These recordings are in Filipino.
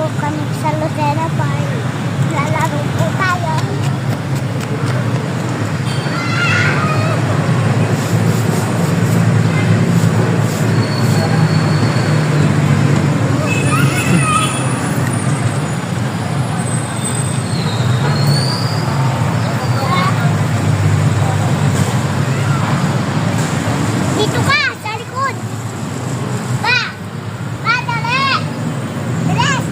po kami sa Lucena Park. Lalaro po tayo. Dito ka, sa likod. Ba! Ba, dali! Bilis!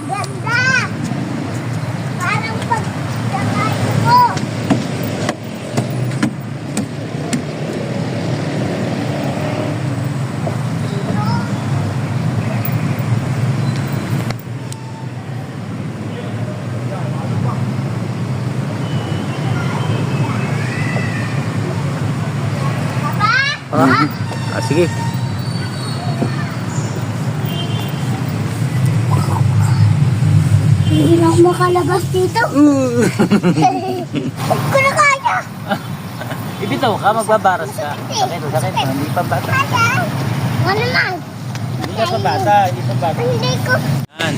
Ganda! Parang pag-kamay ko. Sige. Hindi na ako makalabas dito. Hindi ko na kaya. Ibitaw ka, magbabaras ka. Sakit mo, hindi pa bata. Kaya? Ano naman? Hindi ka pa bata, hindi pa bata. Hindi ko. Yan.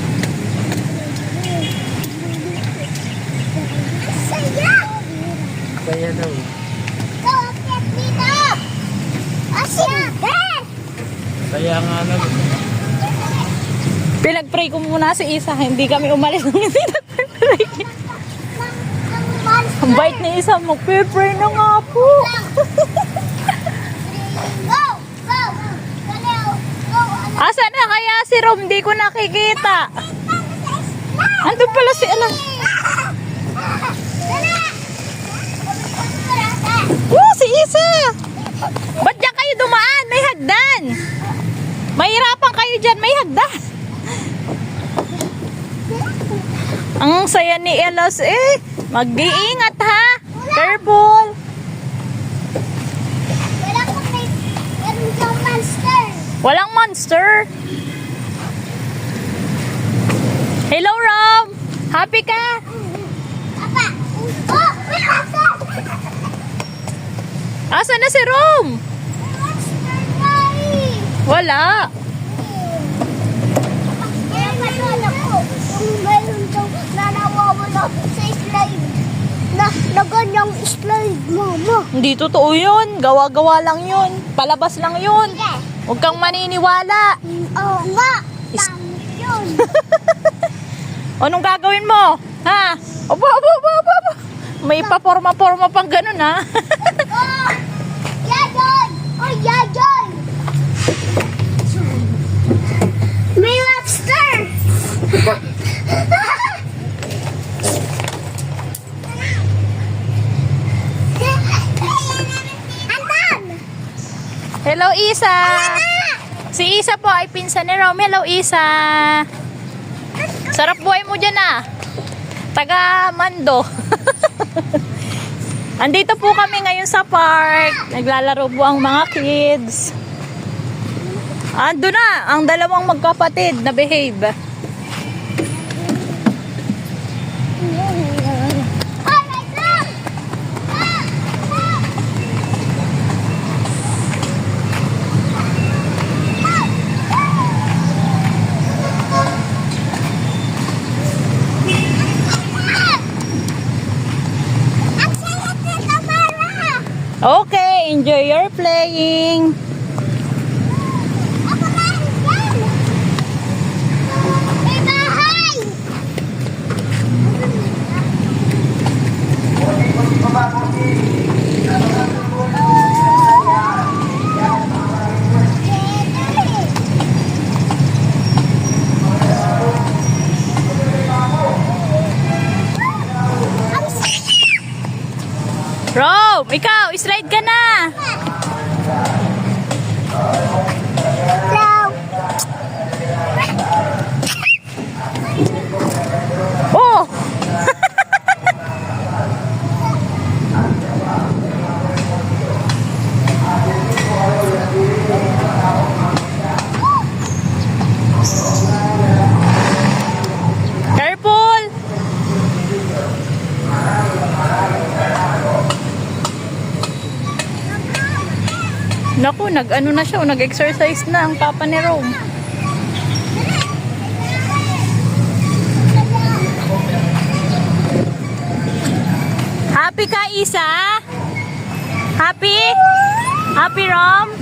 Saya! Kaya daw. Go, get dito! Asya! Kaya nga lang. Pinag-pray ko muna si Isa, hindi kami umalis ng hindi nag-pray. Ang bait ni Isa, mag-pray na nga po. Go! Go! Go! Asa na kaya si Rom? Di ko nakikita. Andun pala si Alam. Si Isa! Ba't diyan kayo dumaan? May hagdan. Mahirapan kayo dyan, may hagdan. Ang saya ni Elos eh. Mag-iingat ha. Careful. Wala ko meron siyang monster. Walang monster. Hello, Rom. Happy ka? Papa! Oh! May monster! Asa na si Rom? Monster guy! Wala. Kaya maalala ko, kung mayroon daw na nawawala sa slide. Na ganyang slide, mama. Hindi totoo yun. Gawa-gawa lang yun. Palabas lang yun. Sige. Huwag kang maniniwala. Oo nga. Is- Tama yun. Anong gagawin mo? Ha? Aba. May paporma-porma pang ganun ha. Oh! Yajoy! Oh, Yajoy! May lobster! Anton! Hello, Isa. Si Isa po ay pinsan ni Rom. Hello, Isa. Sarap buhay mo dyan ah. Taga Mando. Andito po kami ngayon sa park. Naglalaro po ang mga kids. Ando na ang dalawang magkapatid na behave. Alright, Mom! Okay, enjoy your playing. Ako na, yan! May bahay! Rob, ikaw, slide ka na. Hello! Oh! nag-ano na siya, nag-exercise na ang papa ni Rome. Happy ka, Isa? Happy? Happy, Rom?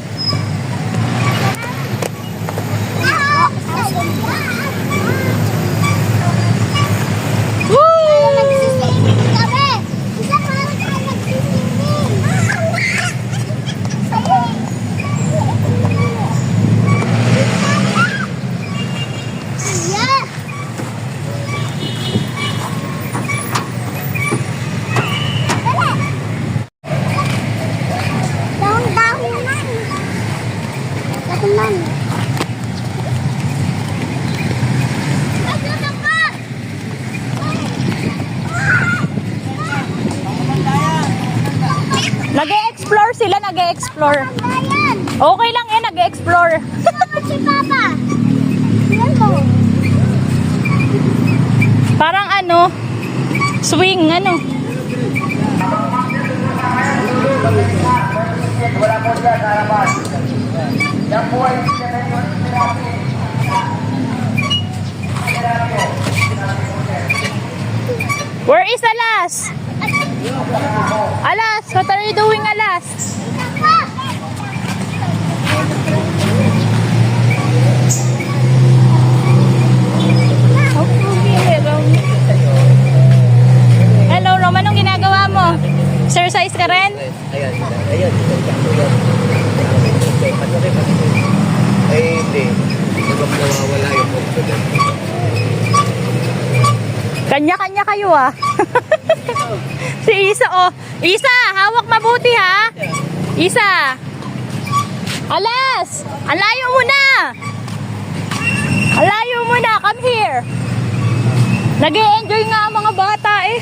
Nag-e-explore sila, nag-e-explore. Okay lang yan, nag-e-explore. Si Papa. Yan mo. Parang ano, swing, ano. Where is Alas? Alas, what are you doing, Alas? Hello, Rom, anong ginagawa mo? Exercise ka rin? Ayan. Ay, hindi. Nawawala yung confidence. Kanya-kanya kayo ah. Si Isa oh. Isa, hawak mabuti ha. Isa. Alas, ang layo mo na. Ang layo mo na, come here. Nag-e-enjoy nga ang mga bata eh.